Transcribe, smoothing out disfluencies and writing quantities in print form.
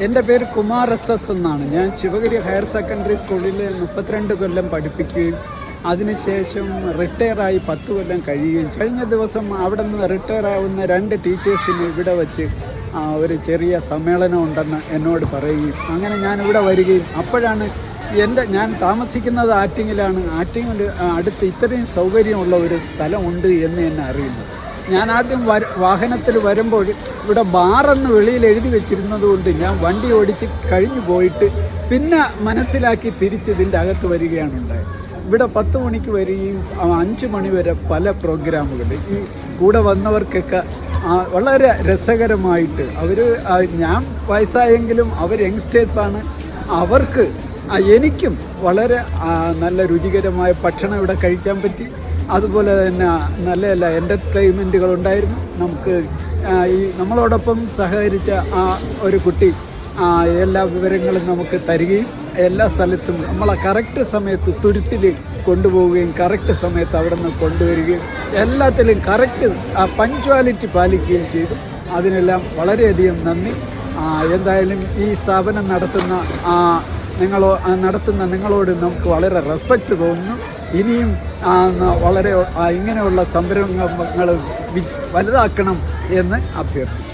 എൻ്റെ പേര് കുമാർ എസ് എന്നാണ്. ഞാൻ ശിവഗിരി ഹയർ സെക്കൻഡറി സ്കൂളിൽ 32 കൊല്ലം പഠിപ്പിക്കുകയും അതിനുശേഷം റിട്ടയറായി 10 കൊല്ലം കഴിയുകയും കഴിഞ്ഞ ദിവസം അവിടെ നിന്ന് റിട്ടയർ ആവുന്ന 2 ടീച്ചേഴ്സിന് ഇവിടെ വച്ച് ഒരു ചെറിയ സമ്മേളനം ഉണ്ടെന്ന് എന്നോട് പറയുകയും അങ്ങനെ ഞാനിവിടെ വരികയും അപ്പോഴാണ് ഞാൻ താമസിക്കുന്നത് ആറ്റിങ്ങിലാണ്. ആറ്റിങ്ങിൽ അടുത്ത് ഇത്രയും സൗകര്യമുള്ള ഒരു സ്ഥലമുണ്ട് എന്ന് എന്നെ അറിയുന്നത്. ഞാൻ ആദ്യം വാഹനത്തിൽ വരുമ്പോൾ ഇവിടെ ബാറെന്ന് വെളിയിൽ എഴുതി വെച്ചിരുന്നത് കൊണ്ട് ഞാൻ വണ്ടി ഓടിച്ച് കഴിഞ്ഞു പോയിട്ട് പിന്നെ മനസ്സിലാക്കി തിരിച്ച് ഇതിൻ്റെ അകത്ത് വരികയാണ് ഉണ്ടായത്. ഇവിടെ 10 മണിക്ക് വരികയും 5 മണി വരെ പല പ്രോഗ്രാമുകൾ ഈ കൂടെ വന്നവർക്കൊക്കെ വളരെ രസകരമായിട്ട് ഞാൻ വയസ്സായെങ്കിലും അവർ യങ്സ്റ്റേഴ്സാണ്. അവർക്ക് എനിക്കും വളരെ നല്ല രുചികരമായ ഭക്ഷണം ഇവിടെ കഴിക്കാൻ പറ്റി. അതുപോലെ തന്നെ നല്ല നല്ല എൻ്റർടൈൻമെൻറ്റുകളുണ്ടായിരുന്നു. നമുക്ക് നമ്മളോടൊപ്പം സഹകരിച്ച ഒരു കുട്ടി എല്ലാ വിവരങ്ങളും നമുക്ക് തരികയും എല്ലാ സ്ഥലത്തും നമ്മളെ കറക്റ്റ് സമയത്ത് തുരുത്തിൽ കൊണ്ടുപോവുകയും കറക്റ്റ് സമയത്ത് അവിടെ നിന്ന് കൊണ്ടുവരികയും എല്ലാത്തിലും കറക്റ്റ് പഞ്ച്വാലിറ്റി പാലിക്കുകയും ചെയ്തു. അതിനെല്ലാം വളരെയധികം നന്ദി. എന്തായാലും ഈ സ്ഥാപനം നടത്തുന്ന നിങ്ങളോട് നമുക്ക് വളരെ റെസ്പെക്റ്റ് തോന്നുന്നു. ഇനിയും വളരെ ഇങ്ങനെയുള്ള സംരംഭങ്ങൾ വലുതാക്കണം എന്ന് അഭ്യർത്ഥിക്കുന്നു.